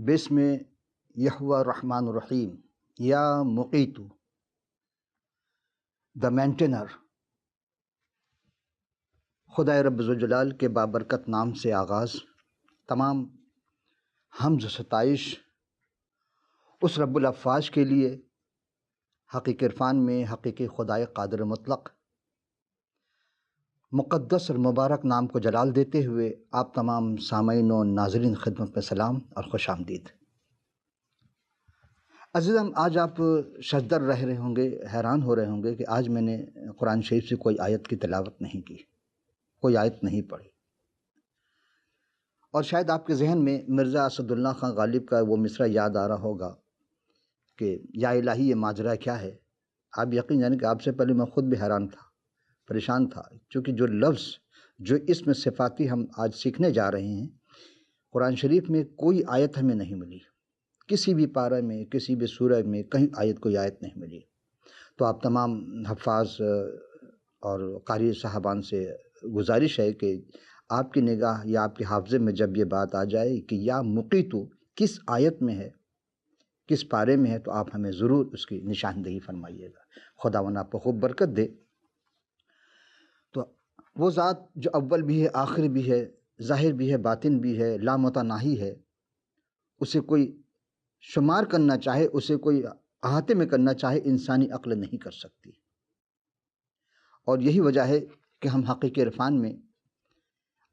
بسم یہوہ الرحمن الرحیم یا مقیت دا مینٹینر۔ خدا رب ذوالجلال کے بابرکت نام سے آغاز۔ تمام حمد و ستائش اس رب الافواج کے لیے حقیقی عرفان میں حقیقی خدائے قادر مطلق مقدس اور مبارک نام کو جلال دیتے ہوئے آپ تمام سامعین و ناظرین خدمت میں سلام اور خوش آمدید۔ عزیزم، آج آپ ششدر رہ رہے ہوں گے، حیران ہو رہے ہوں گے کہ آج میں نے قرآن شریف سے کوئی آیت کی تلاوت نہیں کی، کوئی آیت نہیں پڑھی، اور شاید آپ کے ذہن میں مرزا اسد اللہ خان غالب کا وہ مصرع یاد آ رہا ہوگا کہ یا الہی یہ ماجرا کیا ہے۔ آپ یقین جانیں کہ آپ سے پہلے میں خود بھی حیران تھا، پریشان تھا، کیونکہ جو لفظ جو اس میں صفاتی ہم آج سیکھنے جا رہے ہیں، قرآن شریف میں کوئی آیت ہمیں نہیں ملی، کسی بھی پارہ میں، کسی بھی سورہ میں کہیں کوئی آیت نہیں ملی۔ تو آپ تمام حفاظ اور قاری صاحبان سے گزارش ہے کہ آپ کی نگاہ یا آپ کے حافظے میں جب یہ بات آ جائے کہ یا مقیتو کس آیت میں ہے، کس پارے میں ہے، تو آپ ہمیں ضرور اس کی نشاندہی فرمائیے گا۔ خداوند آپ کو خوب برکت دے۔ تو وہ ذات جو اول بھی ہے، آخر بھی ہے، ظاہر بھی ہے، باطن بھی ہے، لامتناہی ہے، اسے کوئی شمار کرنا چاہے، اسے کوئی احاطے میں کرنا چاہے، انسانی عقل نہیں کر سکتی۔ اور یہی وجہ ہے کہ ہم حقیقی عرفان میں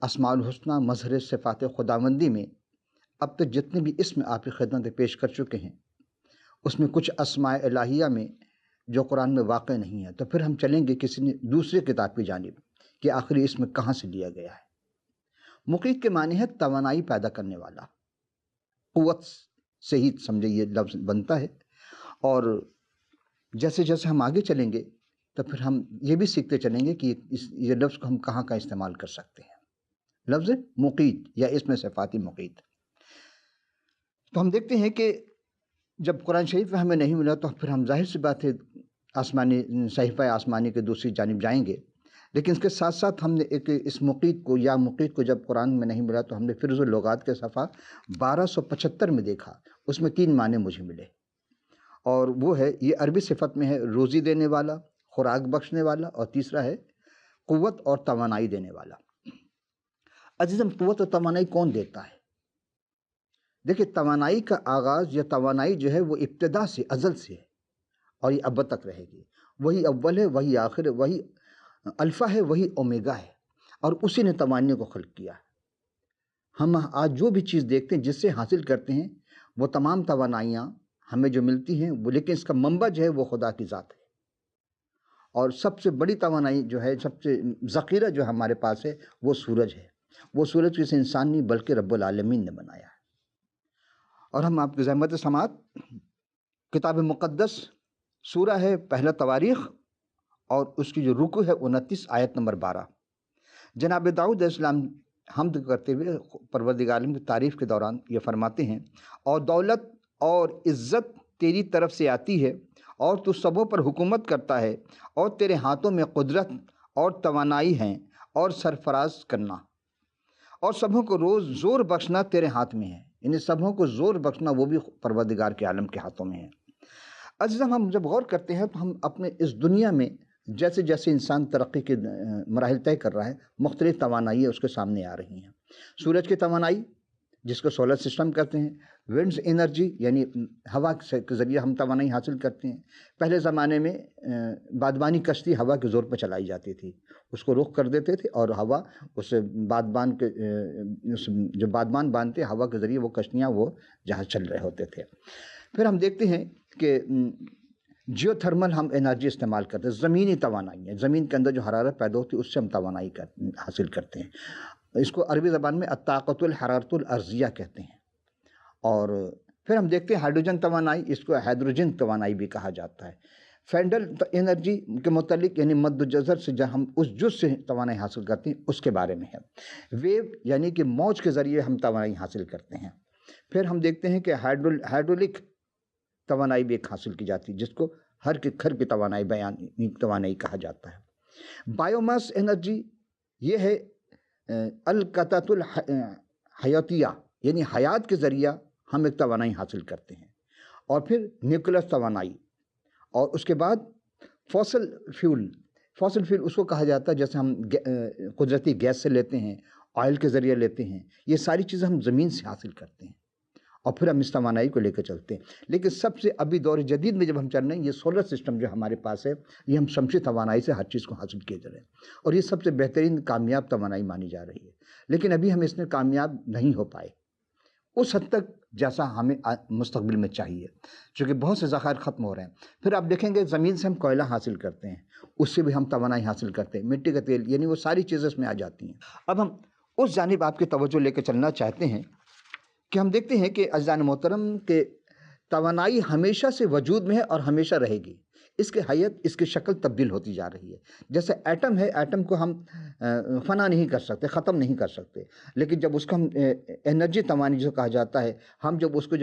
اسماء الحسنہ مظہر صفات خداوندی میں اب تک جتنے بھی اسم آپ کی خدمت میں پیش کر چکے ہیں، اس میں کچھ اسماء الہیہ میں جو قرآن میں واقع نہیں ہے، تو پھر ہم چلیں گے کسی دوسری کتاب کی جانب کہ آخری اسم کہاں سے لیا گیا ہے۔ مقیت کے معنی ہے توانائی پیدا کرنے والا، قوت سے ہی سمجھے یہ لفظ بنتا ہے۔ اور جیسے جیسے ہم آگے چلیں گے تو پھر ہم یہ بھی سیکھتے چلیں گے کہ یہ لفظ کو ہم کہاں کہاں استعمال کر سکتے ہیں۔ لفظ مقیت یا اسم صفاتی مقیت، تو ہم دیکھتے ہیں کہ جب قرآن شریف میں ہمیں نہیں ملا تو پھر ہم ظاہر سی بات ہے آسمانی صحیفہ آسمانی کے دوسری جانب جائیں گے، لیکن اس کے ساتھ ساتھ ہم نے اس مقیت کو یا مقیت کو جب قرآن میں نہیں ملا تو ہم نے فرز اللغات کے صفحہ 1275 میں دیکھا، اس میں 3 معنی مجھے ملے، اور وہ ہے یہ عربی صفت میں ہے روزی دینے والا، خوراک بخشنے والا، اور تیسرا ہے قوت اور توانائی دینے والا۔ عزیزم، قوت اور توانائی کون دیتا ہے؟ دیکھیں، توانائی کا آغاز یا توانائی جو ہے وہ ابتدا سے، ازل سے ہے، اور یہ اب تک رہے گی۔ وہی اول ہے، وہی آخر ہے، وہی الفا ہے، وہی اومیگا ہے، اور اسی نے توانائی کو خلق کیا ہے۔ ہم آج جو بھی چیز دیکھتے ہیں، جس سے حاصل کرتے ہیں، وہ تمام توانائیاں ہمیں جو ملتی ہیں وہ، لیکن اس کا منبع جو ہے وہ خدا کی ذات ہے۔ اور سب سے بڑی توانائی جو ہے، سب سے ذخیرہ جو ہمارے پاس ہے، وہ سورج ہے۔ وہ سورج کسی انسان نہیں بلکہ رب العالمین نے بنایا ہے۔ اور ہم آپ کی زحمت سماعت کتاب مقدس سورہ ہے پہلا تواریخ، اور اس کی جو رکو ہے 29 آیت نمبر 12۔ جناب داؤد علیہ السلام حمد کرتے ہوئے پروردگار عالم کی تعریف کے دوران یہ فرماتے ہیں، اور دولت اور عزت تیری طرف سے آتی ہے، اور تو سبوں پر حکومت کرتا ہے، اور تیرے ہاتھوں میں قدرت اور توانائی ہیں، اور سرفراز کرنا اور سبوں کو روز زور بخشنا تیرے ہاتھ میں ہے۔ یعنی سبوں کو زور بخشنا وہ بھی پروردگار کے عالم کے ہاتھوں میں ہے۔ عزیزم، ہم جب غور کرتے ہیں تو ہم اپنے اس دنیا میں جیسے جیسے انسان ترقی کے مراحل طے کر رہا ہے، مختلف توانائیاں اس کے سامنے آ رہی ہیں۔ سورج کی توانائی جس کو سولر سسٹم کہتے ہیں، ونڈز انرجی یعنی ہوا کے ذریعے ہم توانائی حاصل کرتے ہیں۔ پہلے زمانے میں بادبانی کشتی ہوا کے زور پر چلائی جاتی تھی، اس کو رخ کر دیتے تھے اور ہوا اس بادبان کے جو بادبان باندھتے ہوا کے ذریعے وہ کشتیاں وہ جہاز چل رہے ہوتے تھے۔ پھر ہم دیکھتے ہیں کہ جیو تھرمل ہم انرجی استعمال کرتے ہیں، زمینی توانائی ہے، زمین کے اندر جو حرارت پیدا ہوتی ہے اس سے ہم توانائی حاصل کرتے ہیں۔ اس کو عربی زبان میں الطاقت الحرارت الارضیہ کہتے ہیں۔ اور پھر ہم دیکھتے ہیں ہائیڈروجن توانائی، اس کو ہائیڈروجن توانائی بھی کہا جاتا ہے۔ فینڈل انرجی کے متعلق یعنی مد جزر سے جہاں ہم اس جز سے توانائی حاصل کرتے ہیں اس کے بارے میں ہے۔ ویو یعنی کہ موج کے ذریعے ہم توانائی حاصل کرتے ہیں۔ پھر ہم دیکھتے ہیں کہ ہائیڈرولک توانائی بھی ایک حاصل کی جاتی ہے، جس کو ہر کے کھر کی توانائی کہا جاتا ہے۔ بایو ماس انرجی یہ ہے القطعۃ الحیاتیہ، یعنی حیات کے ذریعہ ہم ایک توانائی حاصل کرتے ہیں، اور پھر نیوکلیر توانائی، اور اس کے بعد فوسل فیول اس کو کہا جاتا ہے جیسے ہم قدرتی گیس سے لیتے ہیں، آئل کے ذریعے لیتے ہیں، یہ ساری چیزیں ہم زمین سے حاصل کرتے ہیں اور پھر ہم اس توانائی کو لے کر چلتے ہیں۔ لیکن سب سے ابھی دور جدید میں جب ہم چل رہے ہیں، یہ سولر سسٹم جو ہمارے پاس ہے، یہ ہم شمسی توانائی سے ہر چیز کو حاصل کیے جا رہے ہیں، اور یہ سب سے بہترین کامیاب توانائی مانی جا رہی ہے، لیکن ابھی ہم اس میں کامیاب نہیں ہو پائے اس حد تک جیسا ہمیں مستقبل میں چاہیے، چونکہ بہت سے ذخائر ختم ہو رہے ہیں۔ پھر آپ دیکھیں گے زمین سے ہم کوئلہ حاصل کرتے ہیں، اس سے بھی ہم توانائی حاصل کرتے ہیں، مٹی کا تیل، یعنی وہ ساری چیزیں اس میں آ جاتی ہیں۔ اب ہم اس جانب آپ کی توجہ لے کے چلنا چاہتے ہیں کہ ہم دیکھتے ہیں کہ عزیزان محترم کہ توانائی ہمیشہ سے وجود میں ہے اور ہمیشہ رہے گی، اس کی حیت، اس کی شکل تبدیل ہوتی جا رہی ہے۔ جیسے ایٹم ہے، ایٹم کو ہم فنا نہیں کر سکتے، ختم نہیں کر سکتے، لیکن جب اس کو ہم انرجی توانائی جو کہا جاتا ہے، ہم جب اس کو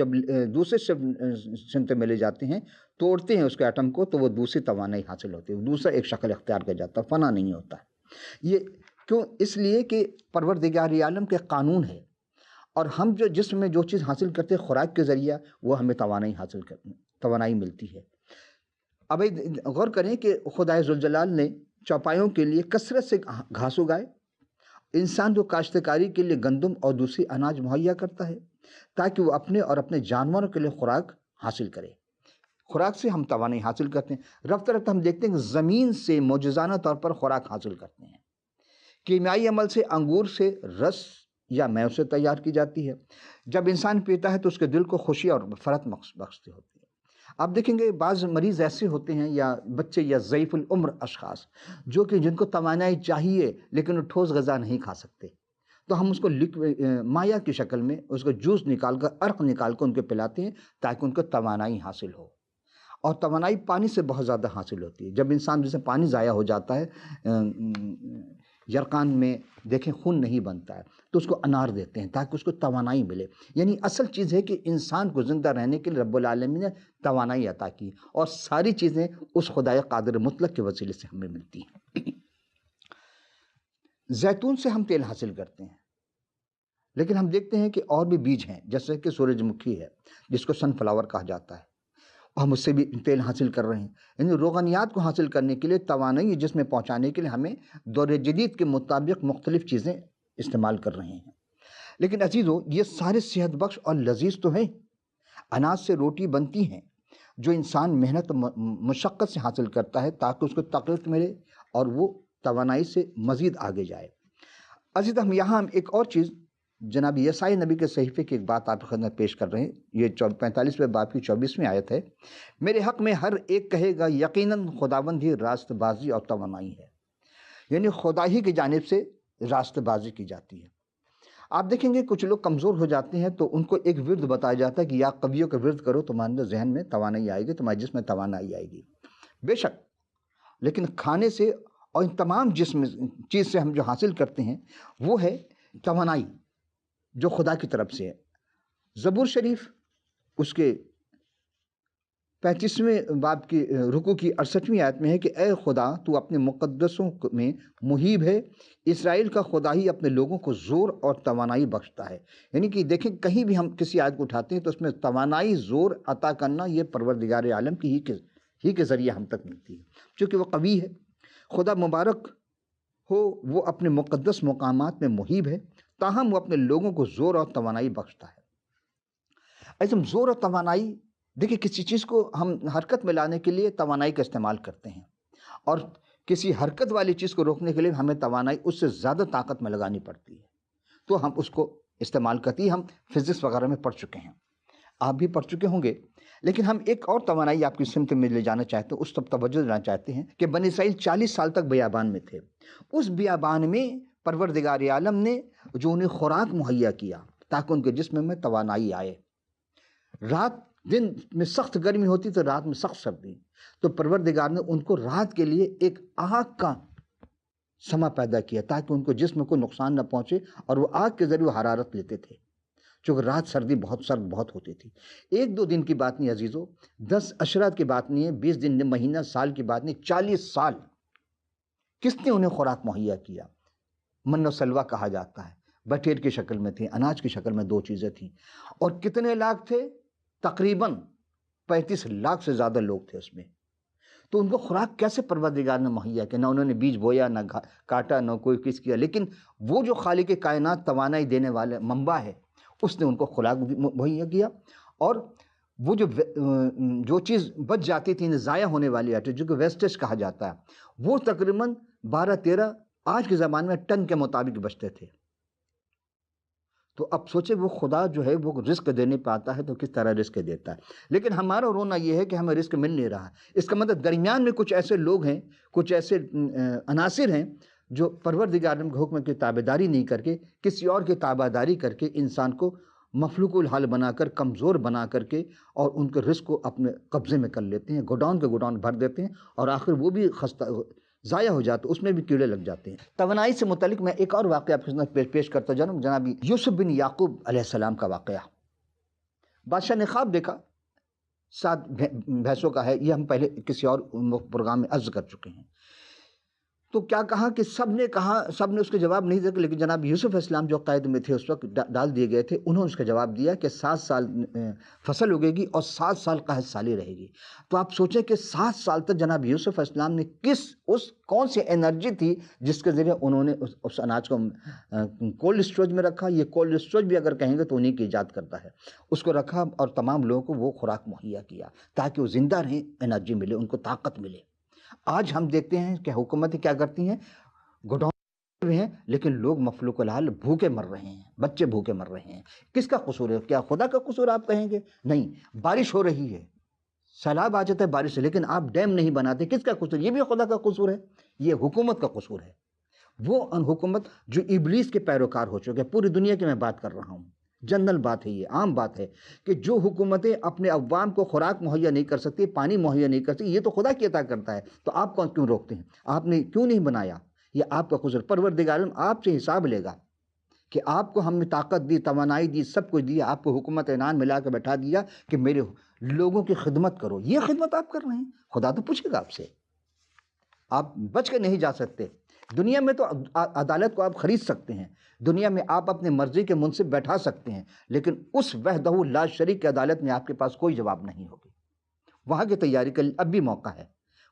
دوسرے سمت میں لے جاتے ہیں، توڑتے ہیں اس کے ایٹم کو، تو وہ دوسری توانائی حاصل ہوتی ہے، دوسرا ایک شکل اختیار کر جاتا ہے، فنا نہیں ہوتا ہے۔ یہ کیوں؟ اس لیے کہ پروردگار عالم کے قانون ہے، اور ہم جو جسم میں جو چیز حاصل کرتے ہیں خوراک کے ذریعہ، وہ ہمیں توانائی ملتی ہے۔ اب غور کریں کہ خدائے ذوالجلال نے چوپایوں کے لیے کثرت سے گھاس اگائے، انسان کو کاشتکاری کے لیے گندم اور دوسری اناج مہیا کرتا ہے تاکہ وہ اپنے اور اپنے جانوروں کے لیے خوراک حاصل کرے۔ خوراک سے ہم توانائی حاصل کرتے ہیں۔ رفتہ رفتہ ہم دیکھتے ہیں کہ زمین سے معجزانہ طور پر خوراک حاصل کرتے ہیں۔ کیمیائی عمل سے انگور سے رس یا میوہ سے تیار کی جاتی ہے، جب انسان پیتا ہے تو اس کے دل کو خوشی اور فرحت بخشتی ہوتی ہے۔ آپ دیکھیں گے بعض مریض ایسے ہوتے ہیں، یا بچے یا ضعیف العمر اشخاص، جو کہ جن کو توانائی چاہیے لیکن وہ ٹھوس غذا نہیں کھا سکتے، تو ہم اس کو مائع کی شکل میں اس کو جوس نکال کر، عرق نکال کر ان کو پلاتے ہیں تاکہ ان کو توانائی حاصل ہو۔ اور توانائی پانی سے بہت زیادہ حاصل ہوتی ہے۔ جب انسان جیسے پانی ضائع ہو جاتا ہے، یرقان میں دیکھیں خون نہیں بنتا ہے، تو اس کو انار دیتے ہیں تاکہ اس کو توانائی ملے۔ یعنی اصل چیز ہے کہ انسان کو زندہ رہنے کے لیے رب العالمین نے توانائی عطا کی، اور ساری چیزیں اس خدائے قادر مطلق کے وسیلے سے ہمیں ملتی ہیں۔ زیتون سے ہم تیل حاصل کرتے ہیں، لیکن ہم دیکھتے ہیں کہ اور بھی بیج ہیں، جیسے کہ سورج مکھی ہے جس کو سن فلاور کہا جاتا ہے، ہم اس سے بھی تیل حاصل کر رہے ہیں۔ یعنی روغنیات کو حاصل کرنے کے لیے، توانائی جس میں پہنچانے کے لیے ہمیں دور جدید کے مطابق مختلف چیزیں استعمال کر رہے ہیں۔ لیکن عزیزو، یہ سارے صحت بخش اور لذیذ تو ہیں۔ اناج سے روٹی بنتی ہیں جو انسان محنت مشقت سے حاصل کرتا ہے تاکہ اس کو تقویت ملے اور وہ توانائی سے مزید آگے جائے۔ عزیز، ہم ایک اور چیز جناب یسائی نبی کے صحیفے کی ایک بات آپ کی خدمت پیش کر رہے ہیں۔ یہ 45ویں باب کی 24ویں آیت ہے، میرے حق میں ہر ایک کہے گا یقیناً خداوند ہی راست بازی اور توانائی ہے۔ یعنی خدا ہی کی جانب سے راست بازی کی جاتی ہے۔ آپ دیکھیں گے کچھ لوگ کمزور ہو جاتے ہیں تو ان کو ایک ورد بتایا جاتا ہے کہ یا قویوں کا ورد کرو، تمہارے ذہن میں توانائی آئے گی، تمہارے جسم میں توانائی آئے گی۔ بے شک، لیکن کھانے سے اور ان تمام چیز سے ہم جو حاصل کرتے ہیں وہ ہے توانائی جو خدا کی طرف سے ہے۔ زبور شریف اس کے 35ویں باب کی رکوع کی 68ویں آیت میں ہے کہ اے خدا، تو اپنے مقدسوں میں محیب ہے، اسرائیل کا خدا ہی اپنے لوگوں کو زور اور توانائی بخشتا ہے۔ یعنی کہ دیکھیں، کہیں بھی ہم کسی آیت کو اٹھاتے ہیں تو اس میں توانائی، زور عطا کرنا، یہ پروردگار عالم کی ہی کے ذریعے ہم تک ملتی ہے، چونکہ وہ قوی ہے۔ خدا مبارک ہو، وہ اپنے مقدس مقامات میں محیب ہے، تاہم وہ اپنے لوگوں کو زور اور توانائی بخشتا ہے۔ ایسے زور اور توانائی، دیکھیں کسی چیز کو ہم حرکت میں لانے کے لیے توانائی کا استعمال کرتے ہیں، اور کسی حرکت والی چیز کو روکنے کے لیے ہمیں توانائی اس سے زیادہ طاقت میں لگانی پڑتی ہے، تو ہم اس کو استعمال کرتی ہیں۔ ہم فزکس وغیرہ میں پڑھ چکے ہیں، آپ بھی پڑھ چکے ہوں گے، لیکن ہم ایک اور توانائی آپ کی سمت میں لے جانا چاہتے ہیں، اس طرف توجہ دینا چاہتے ہیں کہ بنی اسرائیل 40 سال تک بیابان میں تھے۔ اس بیابان میں پروردگار عالم نے جو انہیں خوراک مہیا کیا تاکہ ان کے جسم میں توانائی آئے۔ رات دن میں سخت گرمی ہوتی تو رات میں سخت سردی، تو پروردگار نے ان کو رات کے لیے ایک آگ کا سما پیدا کیا تاکہ ان کو جسم کو نقصان نہ پہنچے، اور وہ آگ کے ذریعے حرارت لیتے تھے، چونکہ رات سردی سرد بہت ہوتی تھی۔ 1-2 دن کی بات نہیں عزیزو، 10 عشرات کی بات نہیں ہے، 20 دن، مہینہ، سال کی بات نہیں، 40 سال کس نے انہیں خوراک مہیا کیا؟ من و سلوہ کہا جاتا ہے، بٹیر کی شکل میں تھی، اناج کی شکل میں 2 چیزیں تھیں. اور کتنے لاکھ تھے؟ تقریباً 35 لاکھ سے زیادہ لوگ تھے اس میں. تو ان کو خوراک کیسے پروردگار نے مہیا کہ نہ انہوں نے بیج بویا، نہ کاٹا، نہ کوئی کس کیا، لیکن وہ جو خالق کائنات توانائی دینے والے منبع ہے اس نے ان کو خوراک مہیا کیا. اور وہ جو چیز بچ جاتی تھی، ضائع ہونے والی آٹے جو کہ ویسٹیج کہا جاتا ہے، وہ تقریباً 12-13 آج کے زمانے میں ٹن کے مطابق بچتے تھے. تو اب سوچے وہ خدا جو ہے وہ رزق دینے پہ آتا ہے تو کس طرح رزق دیتا ہے. لیکن ہمارا رونا یہ ہے کہ ہمیں رزق مل نہیں رہا. اس کا مطلب درمیان میں کچھ ایسے لوگ ہیں، کچھ ایسے عناصر ہیں جو پروردگار کے حکم کی تابعداری نہیں کر کے کسی اور کی تابعداری کر کے انسان کو مفلوق الحال بنا کر، کمزور بنا کر کے، اور ان کے رزق کو اپنے قبضے میں کر لیتے ہیں، گوڈاؤن کے گوڈاؤن بھر دیتے ہیں، اور آخر وہ بھی ضائع ہو جاتے، اس میں بھی کیڑے لگ جاتے ہیں. توانائی سے متعلق میں ایک اور واقعہ آپ کے سامنے پیش کرتا جاؤں. جناب یوسف بن یعقوب علیہ السلام کا واقعہ. بادشاہ نے خواب دیکھا، 7 بھینسوں کا ہے. یہ ہم پہلے کسی اور پروگرام میں عرض کر چکے ہیں. تو کیا کہا کہ سب نے اس کے جواب نہیں دیا، لیکن جناب یوسف علیہ السلام جو قید میں تھے اس وقت ڈال دیے گئے تھے، انہوں نے اس کا جواب دیا کہ 7 سال فصل اگے گی اور 7 سال قحط سالی رہے گی. تو آپ سوچیں کہ 7 سال تک جناب یوسف علیہ السلام نے کون سی انرجی تھی جس کے ذریعے انہوں نے اس اناج کو کولڈ اسٹوریج میں رکھا. یہ کولڈ اسٹوریج بھی اگر کہیں گے تو انہیں کی ایجاد کرتا ہے. اس کو رکھا اور تمام لوگوں کو وہ خوراک مہیا کیا تاکہ وہ زندہ رہیں، انرجی ملے، ان کو طاقت ملے. آج ہم دیکھتے ہیں کہ حکومتیں کیا کرتی ہیں، گوڈاؤن ہیں، لیکن لوگ مفلوق الحال بھوکے مر رہے ہیں، بچے بھوکے مر رہے ہیں. کس کا قصور ہے؟ کیا خدا کا قصور آپ کہیں گے؟ نہیں. بارش ہو رہی ہے، سیلاب آ جاتا ہے بارش سے، لیکن آپ ڈیم نہیں بناتے، کس کا قصور؟ یہ بھی خدا کا قصور ہے، یہ حکومت کا قصور ہے. وہ حکومت جو ابلیس کے پیروکار ہو چکے، پوری دنیا کی میں بات کر رہا ہوں، جنرل بات ہے، یہ عام بات ہے کہ جو حکومتیں اپنے عوام کو خوراک مہیا نہیں کر سکتی، پانی مہیا نہیں کرتی، یہ تو خدا کی عطا کرتا ہے. تو آپ کون کیوں روکتے ہیں؟ آپ نے کیوں نہیں بنایا؟ یہ آپ کا قصور. پروردگار آپ سے حساب لے گا کہ آپ کو ہم نے طاقت دی، توانائی دی، سب کچھ دیا، آپ کو حکومت عنان ملا کے بیٹھا دیا کہ میرے لوگوں کی خدمت کرو. یہ خدمت آپ کر رہے ہیں، خدا تو پوچھے گا آپ سے. آپ بچ کے نہیں جا سکتے. دنیا میں تو عدالت کو آپ خرید سکتے ہیں، دنیا میں آپ اپنے مرضی کے منصب بیٹھا سکتے ہیں، لیکن اس وحدہ لا شریک کی عدالت میں آپ کے پاس کوئی جواب نہیں ہوگی. وہاں کی تیاری کا اب بھی موقع ہے.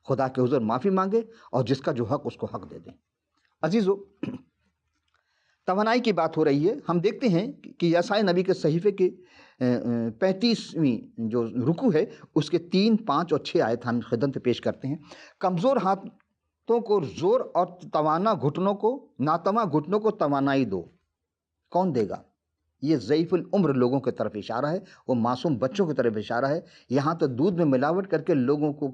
خدا کے حضور معافی مانگے اور جس کا جو حق اس کو حق دے دیں. عزیزو، توانائی کی بات ہو رہی ہے. ہم دیکھتے ہیں کہ یسائی نبی کے صحیفے کے 35ویں جو رکوع ہے اس کے 3، 5 اور 6 آیت ہم خدمت پہ پیش کرتے ہیں. کمزور ہاتھوں کو زور اور ناتواں گھٹنوں کو توانائی دو. کون دے گا؟ یہ ضعیف العمر لوگوں کی طرف اشارہ ہے، وہ معصوم بچوں کی طرف اشارہ ہے. یہاں تو دودھ میں ملاوٹ کر کے لوگوں کو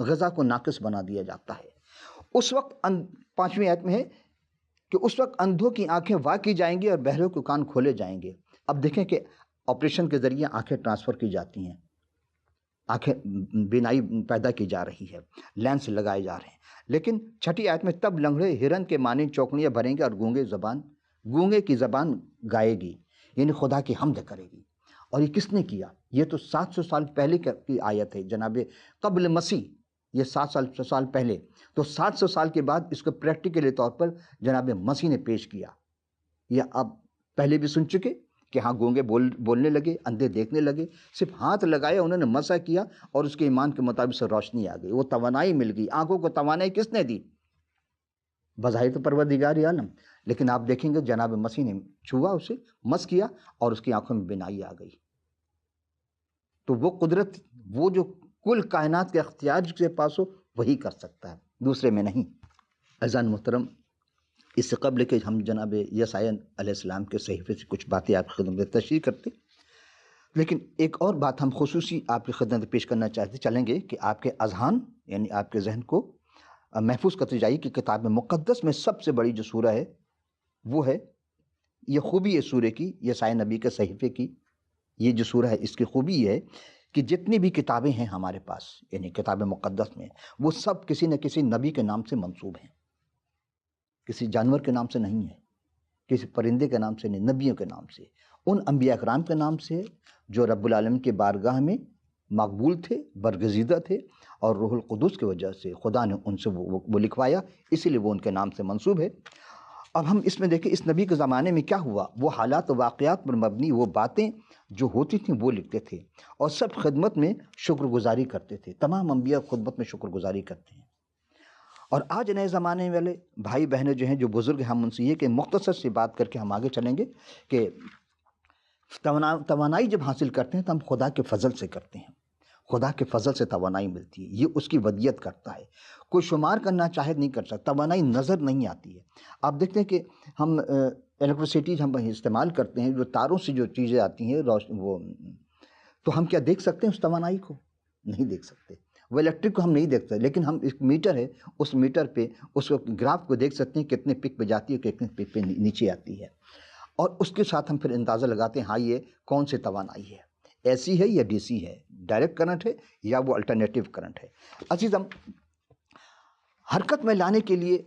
غذا کو ناقص بنا دیا جاتا ہے. اس وقت 5ویں آیت میں ہے کہ اس وقت اندھوں کی آنکھیں وا کی جائیں گی اور بہروں کے کان کھولے جائیں گے. اب دیکھیں کہ آپریشن کے ذریعے آنکھیں ٹرانسفر کی جاتی ہیں، آنکھیں بینائی پیدا کی جا رہی ہے، لینس لگائے جا رہے ہیں. لیکن 6 آیت میں تب لنگڑے ہرن کے مانند چوکڑیاں بھریں گے اور گونگے کی زبان گائے گی، یعنی خدا کی حمد کرے گی. اور یہ کس نے کیا؟ یہ تو 700 سال پہلے کی آیت ہے جناب، قبل مسیح، یہ 700 سال پہلے. تو 700 سال کے بعد اس کو پریکٹیکلی طور پر جناب مسیح نے پیش کیا. یہ آپ پہلے بھی سن چکے کہ ہاں گونگے بولنے لگے، اندھے دیکھنے لگے، صرف ہاتھ لگایا، انہوں نے مسح کیا اور اس کے ایمان کے مطابق سے روشنی آ گئی، وہ توانائی مل گئی. آنکھوں کو توانائی کس نے دی؟ بظاہر تو پروردگار عالم، لیکن آپ دیکھیں گے جناب مسیح نے چھوا، اسے مس کیا اور اس کی آنکھوں میں بینائی آ گئی. تو وہ قدرت، وہ جو کل کائنات کے اختیار کے پاس ہو، وہی کر سکتا ہے، دوسرے میں نہیں. عزیزان محترم، اس سے قبل کہ ہم جناب یسائی علیہ السلام کے صحیفے سے کچھ باتیں آپ کی خدمت میں تشریح کرتے، لیکن ایک اور بات ہم خصوصی آپ کی خدمت میں پیش کرنا چاہتے چلیں گے کہ آپ کے اذہان یعنی آپ کے ذہن کو محفوظ کرتے جائیے کہ کتاب مقدس میں سب سے بڑی جو سورہ ہے وہ ہے، یہ خوبی ہے سورہ کی، یسائی نبی کے صحیفے کی یہ جو سورہ ہے، اس کی خوبی یہ ہے کہ جتنی بھی کتابیں ہیں ہمارے پاس یعنی کتاب مقدس میں، وہ سب کسی نہ کسی نبی کے نام سے منسوب ہیں. کسی جانور کے نام سے نہیں ہے، کسی پرندے کے نام سے نہیں، نبیوں کے نام سے، ان انبیاء کرام کے نام سے جو رب العالمین کے بارگاہ میں مقبول تھے، برگزیدہ تھے، اور روح القدس کی وجہ سے خدا نے ان سے وہ لکھوایا، اسی لیے وہ ان کے نام سے منسوب ہے. اب ہم اس میں دیکھیں اس نبی کے زمانے میں کیا ہوا، وہ حالات و واقعات پر مبنی وہ باتیں جو ہوتی تھیں وہ لکھتے تھے، اور سب خدمت میں شکر گزاری کرتے تھے۔ تمام انبیاء خدمت میں شکر گزاری کرتے ہیں۔ اور آج نئے زمانے والے بھائی بہنیں جو ہیں، جو بزرگ ہیں، ہم ان سے یہ کہ مختصر سی بات کر کے ہم آگے چلیں گے کہ توانائی جب حاصل کرتے ہیں تو ہم خدا کے فضل سے کرتے ہیں، خدا کے فضل سے توانائی ملتی ہے، یہ اس کی ودیت کرتا ہے، کوئی شمار کرنا چاہے نہیں کر سکتا، توانائی نظر نہیں آتی ہے۔ آپ دیکھتے ہیں کہ ہم الیکٹریسٹی ہم استعمال کرتے ہیں، جو تاروں سے جو چیزیں آتی ہیں وہ، تو ہم کیا دیکھ سکتے ہیں اس توانائی کو؟ نہیں دیکھ سکتے۔ وہ الیکٹرک کو ہم نہیں دیکھتے، لیکن ہم ایک میٹر ہے، اس میٹر پہ اس گراف کو دیکھ سکتے ہیں کتنے پک پہ جاتی ہے، کتنے پک پہ نیچے آتی ہے، اور اس کے ساتھ ہم پھر اندازہ لگاتے ہیں ہاں یہ کون سے توانائی ہے، اے سی ہے یا ڈی سی ہے، ڈائریکٹ کرنٹ ہے یا وہ الٹرنیٹیو کرنٹ ہے۔ عزیزم، حرکت میں لانے کے لیے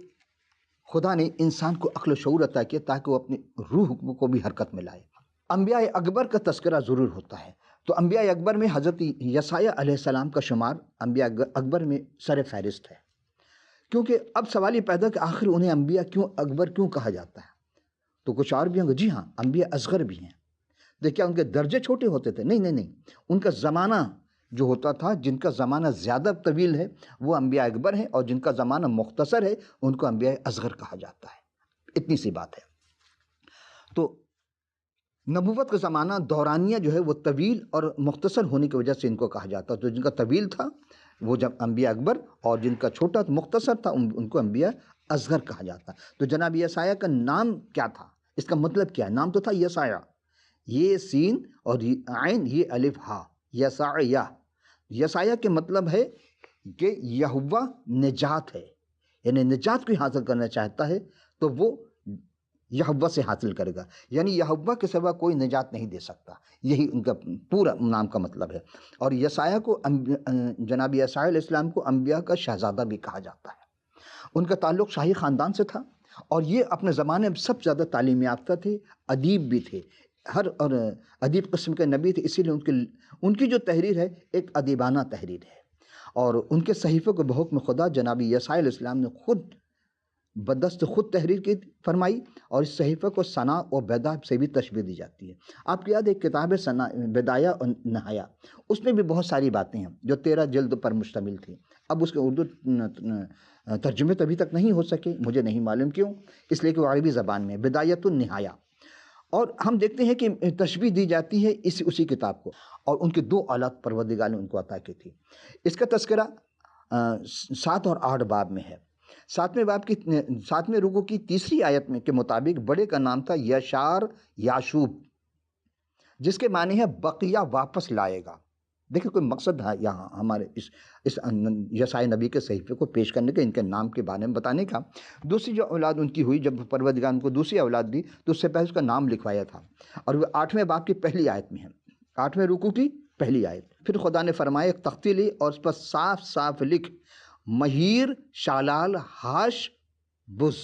خدا نے انسان کو عقل و شعور عطا کیا تاکہ وہ اپنی روح کو بھی حرکت میں لائے۔ انبیاء اکبر کا تذکرہ ضرور ہوتا ہے، تو انبیاء اکبر میں حضرت یسایہ علیہ السلام کا شمار انبیاء اکبر میں سر فہرست ہے۔ کیونکہ اب سوال یہ پیدا کہ آخر انہیں انبیاء اکبر کیوں کہا جاتا ہے؟ تو کچھ اور بھی ہوں گے، جی ہاں، انبیاء اصغر بھی ہیں۔ دیکھیں ان کے درجے چھوٹے ہوتے تھے؟ نہیں، ان کا زمانہ جو ہوتا تھا، جن کا زمانہ زیادہ طویل ہے وہ انبیاء اکبر ہیں، اور جن کا زمانہ مختصر ہے ان کو انبیاء اصغر کہا جاتا ہے۔ اتنی سی بات ہے۔ تو نبوت کا زمانہ دورانیہ جو ہے وہ طویل اور مختصر ہونے کی وجہ سے ان کو کہا جاتا ہے۔ تو جن کا طویل تھا وہ جب انبیاء اکبر، اور جن کا چھوٹا مختصر تھا ان کو انبیاء اصغر کہا جاتا ہے۔ تو جناب یسایہ کا نام کیا تھا؟ اس کا مطلب کیا ہے؟ نام تو تھا یسایہ، یہ سین اور عین، یہ الف ہا، یسایہ۔ یسایہ کے مطلب ہے کہ یہوہ نجات ہے، یعنی نجات کوئی حاصل کرنا چاہتا ہے تو وہ یہوہ سے حاصل کرے گا، یعنی یہوہ کے سوا کوئی نجات نہیں دے سکتا، یہی ان کا پورا نام کا مطلب ہے۔ اور یسایہ کو، جناب یسایہ علیہ السلام کو انبیاء کا شہزادہ بھی کہا جاتا ہے۔ ان کا تعلق شاہی خاندان سے تھا، اور یہ اپنے زمانے میں سب سے زیادہ تعلیم یافتہ تھے، ادیب بھی تھے، اور ادیب قسم کے نبی تھے، اسی لیے ان کی جو تحریر ہے ایک ادیبانہ تحریر ہے، اور ان کے صحیفے کو بحکم خدا جناب یسایہ علیہ السلام نے خود بدست خود تحریر کی فرمائی، اور اس صحیفہ کو ثنا و بدا سے بھی تشبیہ دی جاتی ہے۔ آپ کی یاد ایک کتاب ہے ثنا، بدایہ اور نہایہ، اس میں بھی بہت ساری باتیں ہیں جو 13 جلد پر مشتمل تھی۔ اب اس کے اردو ترجمے تو ابھی تک نہیں ہو سکے، مجھے نہیں معلوم کیوں، اس لیے کہ وہ عربی زبان میں ہے، بدایۃ النہایہ۔ اور ہم دیکھتے ہیں کہ تشبیہ دی جاتی ہے اسی کتاب کو، اور ان کے 2 اولاد پروردگار نے ان کو عطا کی تھی۔ اس کا تذکرہ 7 اور 8 باب میں ہے۔ 7ویں باب کی 7ویں رکوع کی 3ری آیت میں کے مطابق بڑے کا نام تھا یشار یاشوب، جس کے معنی ہے بقیہ واپس لائے گا۔ دیکھیں کوئی مقصد ہے یہاں ہمارے اس یسایہ نبی کے صحیفے کو پیش کرنے کا، ان کے نام کے بارے میں بتانے کا۔ دوسری جو اولاد ان کی ہوئی، جب پروردگار ان کو دوسری اولاد دی تو اس سے پہلے اس کا نام لکھوایا تھا، اور وہ 8ویں باب کی پہلی آیت میں ہے، 8ویں رکوع کی پہلی آیت۔ پھر خدا نے فرمایا ایک تختی لی اور اس پر صاف صاف لکھ مہیر شالال ہاش بز،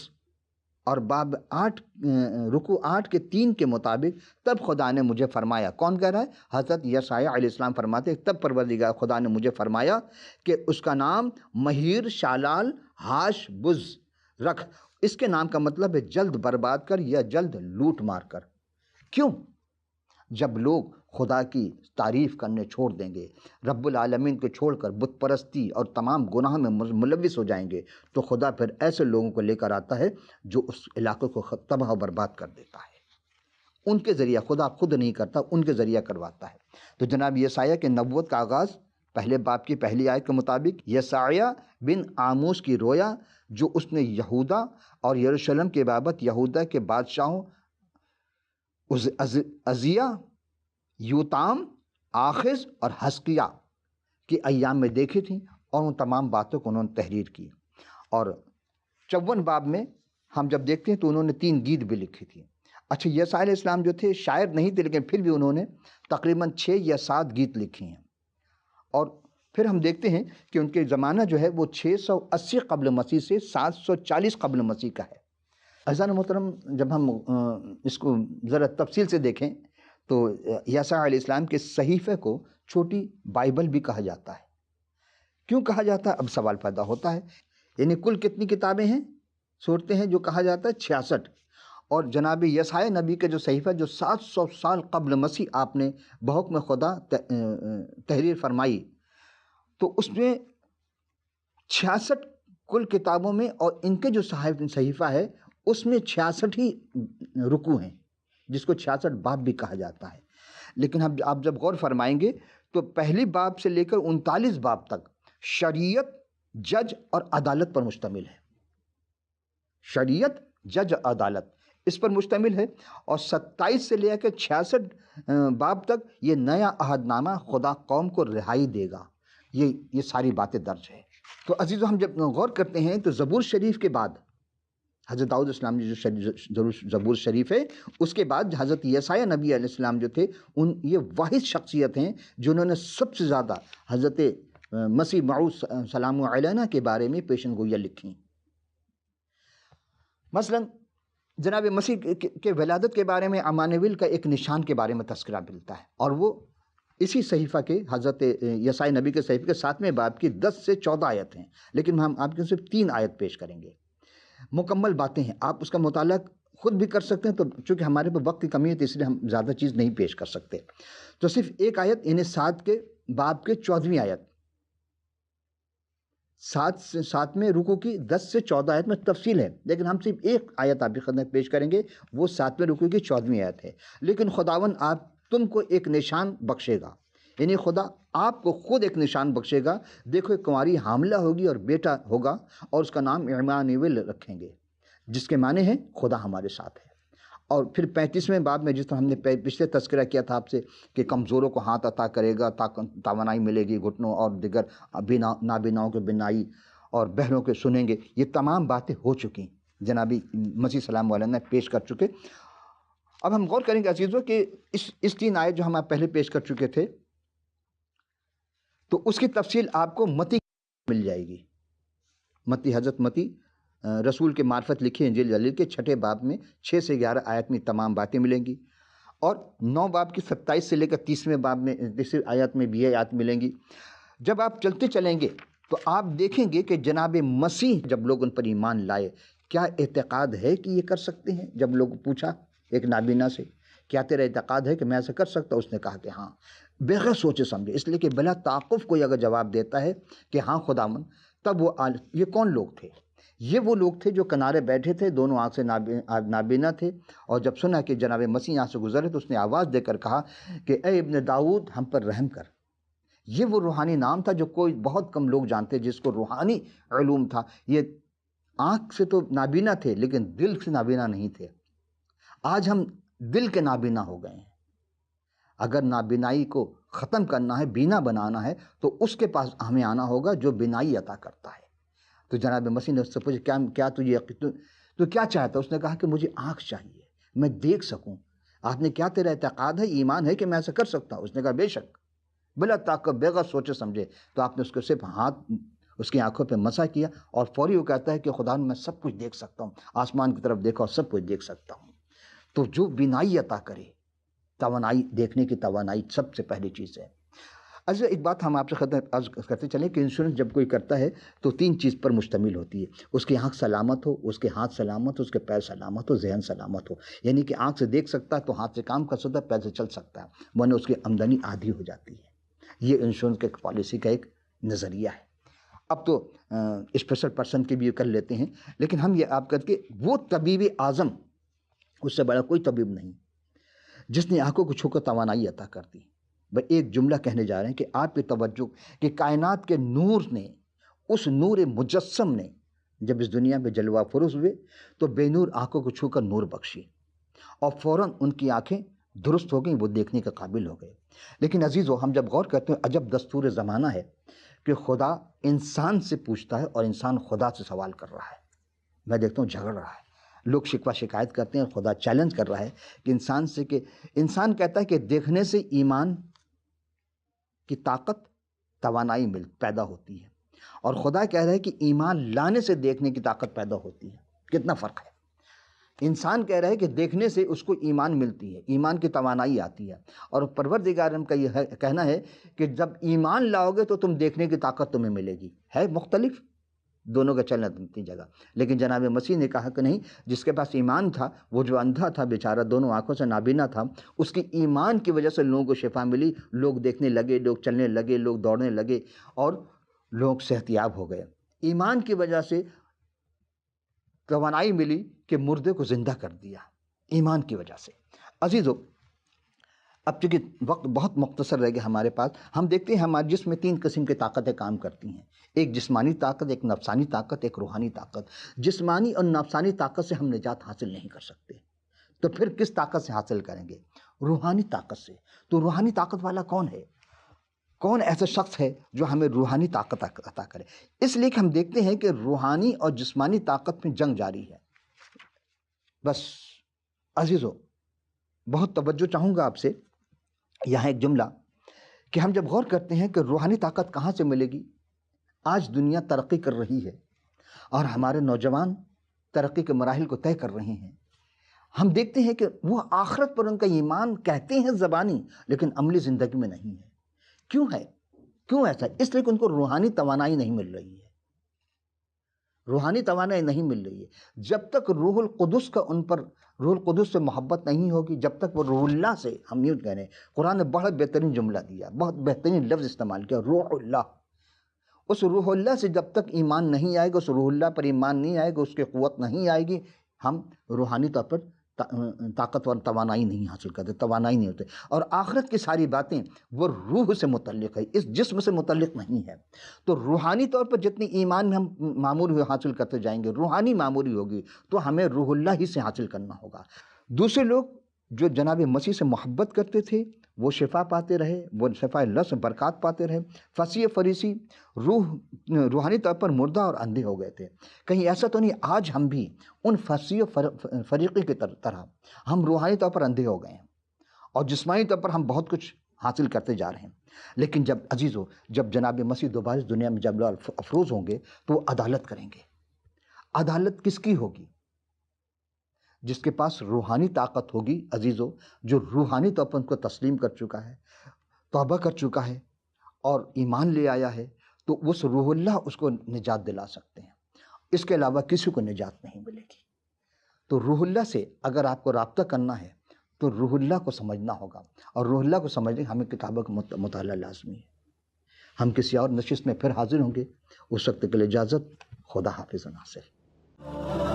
اور باب 8 رکوع 8 کے 3 کے مطابق تب خدا نے مجھے فرمایا، کون کہہ رہا ہے؟ حضرت یسایہ علیہ السلام فرماتے ہیں تب پروردگار خدا نے مجھے فرمایا کہ اس کا نام مہیر شالال ہاش بز رکھ۔ اس کے نام کا مطلب ہے جلد برباد کر یا جلد لوٹ مار کر۔ کیوں؟ جب لوگ خدا کی تعریف کرنے چھوڑ دیں گے، رب العالمین کو چھوڑ کر بت پرستی اور تمام گناہ میں ملوث ہو جائیں گے، تو خدا پھر ایسے لوگوں کو لے کر آتا ہے جو اس علاقے کو تباہ و برباد کر دیتا ہے۔ ان کے ذریعہ، خدا خود نہیں کرتا، ان کے ذریعہ کرواتا ہے۔ تو جناب یسایہ کے نبوت کا آغاز پہلے باب کی پہلی آیت کے مطابق یسایہ بن آموس کی رویا، جو اس نے یہودا اور یروشلم کے بابت یہودا کے بادشاہوں عزیہ، یوتام، آخز اور حزقیہ کے ایام میں دیکھی تھیں، اور ان تمام باتوں کو انہوں نے تحریر کی۔ اور 54 باب میں ہم جب دیکھتے ہیں تو انہوں نے 3 گیت بھی لکھی تھی۔ اچھا، یسایہ علیہ السلام جو تھے شاعر نہیں تھے، لیکن پھر بھی انہوں نے تقریباً 6 یا 7 گیت لکھی ہیں۔ اور پھر ہم دیکھتے ہیں کہ ان کے زمانہ جو ہے وہ 680 قبل مسیح سے 740 قبل مسیح کا ہے۔ عزیزان محترم، جب ہم اس کو ذرا تفصیل سے دیکھیں تو یسایہ علیہ السلام کے صحیفے کو چھوٹی بائبل بھی کہا جاتا ہے۔ کیوں کہا جاتا ہے؟ اب سوال پیدا ہوتا ہے، یعنی کل کتنی کتابیں ہیں؟ صورتیں ہیں جو کہا جاتا ہے 66، اور جناب یساع نبی کے جو صحیفہ جو 700 سال قبل مسیح آپ نے بحکم خدا تحریر فرمائی، تو اس میں 66 کل کتابوں میں، اور ان کے جو صحیفہ ہے اس میں 66 ہی رکوع ہیں، جس کو 66 باب بھی کہا جاتا ہے۔ لیکن آپ جب غور فرمائیں گے تو پہلی باب سے لے کر 39 باب تک شریعت، جج اور عدالت پر مشتمل ہے۔ شریعت، جج اور عدالت اس پر مشتمل ہے، اور 27 سے لے کر 66 باب تک یہ نیا عہد نامہ خدا قوم کو رہائی دے گا، یہ ساری باتیں درج ہے۔ تو عزیزو، ہم جب غور کرتے ہیں تو زبور شریف کے بعد حضرت داؤد علیہ السلام جو زبور شریف ہے، اس کے بعد حضرت یساع نبی علیہ السلام جو تھے، یہ واحد شخصیت ہیں جنہوں نے سب سے زیادہ حضرت مسیح موعود سلام علیہ کے بارے میں پیشن گوئیاں لکھی۔ مثلا جناب مسیح کے ولادت کے بارے میں امانویل کا ایک نشان کے بارے میں تذکرہ ملتا ہے، اور وہ اسی صحیفہ کے حضرت یساع نبی کے صحیفے کے 7ویں باب کی 10 سے 14 آیت ہیں، لیکن ہم آپ کو صرف 3 آیت پیش کریں گے۔ مکمل باتیں ہیں، آپ اس کا مطالعہ خود بھی کر سکتے ہیں، تو چونکہ ہمارے پاس وقت کی کمی ہے تو اس لیے ہم زیادہ چیز نہیں پیش کر سکتے، تو صرف ایک آیت، یعنی 7 کے باب کے 14ویں آیت، 7ویں رکوع کی 10 سے 14 آیت میں تفصیل ہے، لیکن ہم صرف ایک آیت آپ کی خدمت پیش کریں گے، وہ 7ویں رکوع کی 14ویں آیت ہے۔ لیکن خداوند آپ تم کو ایک نشان بخشے گا، یعنی خدا آپ کو خود ایک نشان بخشے گا۔ دیکھو ایک کنواری حاملہ ہوگی اور بیٹا ہوگا، اور اس کا نام عمانویل رکھیں گے، جس کے معنی ہے خدا ہمارے ساتھ ہے۔ اور پھر 35ویں باب میں، جس طرح ہم نے پچھلے تذکرہ کیا تھا آپ سے کہ کمزوروں کو ہاتھ عطا کرے گا، توانائی ملے گی، گھٹنوں اور دیگر نابیناؤں کو بینائی، اور بہروں کے سنیں گے، یہ تمام باتیں ہو چکی، جنابی مسیح سلام علیہ نے پیش کر چکے۔ اب ہم غور کریں گے عزیزو کہ اس 3 آیت جو ہم آپ پہلے پیش کر چکے تھے، تو اس کی تفصیل آپ کو متی مل جائے گی۔ متی، حضرت متی رسول کے معرفت لکھی انجیل جلیل کے 6 باب میں 6 سے 11 آیت میں تمام باتیں ملیں گی، اور 9 باب کی 27 سے لے کر 30ویں باب میں 30 آیت میں بھی یہ آیات ملیں گی۔ جب آپ چلتے چلیں گے تو آپ دیکھیں گے کہ جناب مسیح جب لوگ ان پر ایمان لائے، کیا اعتقاد ہے کہ یہ کر سکتے ہیں؟ جب لوگ پوچھا ایک نابینا سے، کیا تیرا اعتقاد ہے کہ میں ایسا کر سکتا ہوں؟ اس نے کہا کہ ہاں، بغیر سوچے سمجھے، اس لیے کہ بلا تعاقف کوئی اگر جواب دیتا ہے کہ ہاں خداوند، تب وہ یہ کون لوگ تھے؟ یہ وہ لوگ تھے جو کنارے بیٹھے تھے، دونوں آنکھ سے نابینا تھے، اور جب سنا کہ جناب مسیح یہاں سے گزرے تو اس نے آواز دے کر کہا کہ اے ابن داؤد، ہم پر رحم کر۔ یہ وہ روحانی نام تھا جو کوئی بہت کم لوگ جانتے، جس کو روحانی علوم تھا۔ یہ آنکھ سے تو نابینا تھے لیکن دل سے نابینا نہیں تھے۔ آج ہم دل کے نابینا ہو گئے ہیں۔ اگر نابینائی کو ختم کرنا ہے، بینا بنانا ہے، تو اس کے پاس ہمیں آنا ہوگا جو بینائی عطا کرتا ہے۔ تو جناب مسیح نے اس سے پوچھا کیا تو کیا چاہتا؟ اس نے کہا کہ مجھے آنکھ چاہیے، میں دیکھ سکوں۔ آپ نے کیا تیرا اعتقاد ہے، ایمان ہے کہ میں ایسا کر سکتا ہوں؟ اس نے کہا بے شک، بلا طاقت، بغیر سوچے سمجھے۔ تو آپ نے اس کو صرف ہاتھ اس کی آنکھوں پہ مسح کیا، اور فوری وہ کہتا ہے کہ خدا میں سب کچھ دیکھ سکتا ہوں، آسمان کی طرف دیکھا اور سب کچھ دیکھ سکتا ہوں۔ تو جو بینائی عطا کرے، توانائی، دیکھنے کی توانائی سب سے پہلی چیز ہے۔ اچھا، ایک بات ہم آپ سے عرض کرتے چلیں کہ انشورنس جب کوئی کرتا ہے تو 3 چیز پر مشتمل ہوتی ہے: اس کی آنکھ سلامت ہو، اس کے ہاتھ سلامت ہو، اس کے پیر سلامت ہو، ذہن سلامت ہو۔ یعنی کہ آنکھ سے دیکھ سکتا ہے تو ہاتھ سے کام کر سکتا ہے، پیر سے چل سکتا ہے، ورنہ اس کی آمدنی آدھی ہو جاتی ہے۔ یہ انشورنس کے پالیسی کا ایک نظریہ ہے۔ اب تو اسپیشل پرسن کے بھی کر لیتے ہیں، لیکن ہم یہ آپ کر کے وہ طبیب اعظم، اس سے بڑا کوئی طبیب نہیں جس نے آنکھوں کو چھو کر توانائی عطا کر دی۔ بس ایک جملہ کہنے جا رہے ہیں کہ آپ کی توجہ کہ کائنات کے نور نے، اس نور مجسم نے جب اس دنیا میں جلوہ فروز ہوئے تو بے نور آنکھوں کو چھو کر نور بخشی، اور فوراً ان کی آنکھیں درست ہو گئیں، وہ دیکھنے کے قابل ہو گئے۔ لیکن عزیزو، ہم جب غور کرتے ہیں، عجب دستور زمانہ ہے کہ خدا انسان سے پوچھتا ہے اور انسان خدا سے سوال کر رہا ہے۔ میں دیکھتا ہوں جھگڑ رہا ہے، لوگ شکوہ شکایت کرتے ہیں، خدا چیلنج کر رہا ہے کہ انسان سے، کہ انسان کہتا ہے کہ دیکھنے سے ایمان کی طاقت، توانائی پیدا ہوتی ہے، اور خدا کہہ رہا ہے کہ ایمان لانے سے دیکھنے کی طاقت پیدا ہوتی ہے۔ کتنا فرق ہے! انسان کہہ رہا ہے کہ دیکھنے سے اس کو ایمان ملتی ہے، ایمان کی توانائی آتی ہے، اور پروردگارم کا یہ کہنا ہے کہ جب ایمان لاؤ گے تو تم دیکھنے کی طاقت تمہیں ملے گی۔ ہے مختلف، دونوں کا چلنا تین جگہ. لیکن جناب مسیح نے کہا کہ نہیں، جس کے پاس ایمان تھا، وہ جو اندھا تھا بیچارہ، دونوں آنکھوں سے نابینا تھا، اس کی ایمان کی وجہ سے لوگوں کو شفا ملی، لوگ دیکھنے لگے، لوگ چلنے لگے، لوگ دوڑنے لگے اور لوگ صحت یاب ہو گئے. ایمان کی وجہ سے توانائی ملی کہ مردے کو زندہ کر دیا، ایمان کی وجہ سے. عزیزو، اب چونکہ وقت بہت مختصر رہ گیا ہمارے پاس، ہم دیکھتے ہیں ہمارے جسم میں 3 قسم کی طاقتیں کام کرتی ہیں. ایک جسمانی طاقت، ایک نفسانی طاقت، ایک روحانی طاقت. جسمانی اور نفسانی طاقت سے ہم نجات حاصل نہیں کر سکتے، تو پھر کس طاقت سے حاصل کریں گے؟ روحانی طاقت سے. تو روحانی طاقت والا کون ہے؟ کون ایسا شخص ہے جو ہمیں روحانی طاقت عطا کرے؟ اس لیے کہ ہم دیکھتے ہیں کہ روحانی اور جسمانی طاقت میں جنگ جاری ہے. بس عزیزو، بہت توجہ چاہوں گا آپ سے. یہاں ایک جملہ کہ ہم جب غور کرتے ہیں کہ روحانی طاقت کہاں سے ملے گی. آج دنیا ترقی کر رہی ہے اور ہمارے نوجوان ترقی کے مراحل کو طے کر رہے ہیں. ہم دیکھتے ہیں کہ وہ آخرت پر ان کا ایمان کہتے ہیں زبانی، لیکن عملی زندگی میں نہیں ہے. کیوں ہے؟ کیوں ایسا؟ اس لیے کہ ان کو روحانی توانائی نہیں مل رہی ہے. روحانی توانائی نہیں مل رہی ہے. جب تک روح القدس کا ان پر، روح القدس سے محبت نہیں ہوگی، جب تک وہ روح اللہ سے، ہم یوں کہہ رہے ہیں، قرآن نے بڑا بہترین جملہ دیا، بہت بہترین لفظ استعمال کیا، روح اللہ. اس روح اللہ سے جب تک ایمان نہیں آئے گا، اس روح اللہ پر ایمان نہیں آئے گا، اس کی قوت نہیں آئے گی، ہم روحانی طور پر طاقتور توانائی نہیں حاصل کرتے، توانائی نہیں ہوتے. اور آخرت کی ساری باتیں وہ روح سے متعلق ہے، اس جسم سے متعلق نہیں ہے. تو روحانی طور پر جتنی ایمان میں ہم معمولی حاصل کرتے جائیں گے، روحانی معمولی ہوگی، تو ہمیں روح اللہ ہی سے حاصل کرنا ہوگا. دوسرے لوگ جو جناب مسیح سے محبت کرتے تھے وہ شفا پاتے رہے، وہ شفا اللہ سے برکات پاتے رہے. فصیح فریسی روحانی طور پر مردہ اور اندھے ہو گئے تھے. کہیں ایسا تو نہیں آج ہم بھی ان فصیح فریقی کی طرح ہم روحانی طور پر اندھے ہو گئے ہیں اور جسمانی طور پر ہم بہت کچھ حاصل کرتے جا رہے ہیں. لیکن جب عزیزو، جب جناب مسیح دوبارہ اس دنیا میں جب افروز ہوں گے تو وہ عدالت کریں گے. عدالت کس کی ہوگی؟ جس کے پاس روحانی طاقت ہوگی عزیزو، جو روحانی طور پر ان کو تسلیم کر چکا ہے، توبہ کر چکا ہے اور ایمان لے آیا ہے، تو اس روح اللہ اس کو نجات دلا سکتے ہیں. اس کے علاوہ کسی کو نجات نہیں ملے گی. تو روح اللہ سے اگر آپ کو رابطہ کرنا ہے تو روح اللہ کو سمجھنا ہوگا، اور روح اللہ کو سمجھنے ہمیں کتابوں کا مطالعہ لازمی ہے. ہم کسی اور نشست میں پھر حاضر ہوں گے. اس وقت کے لیے اجازت. خدا حافظ. ناصر.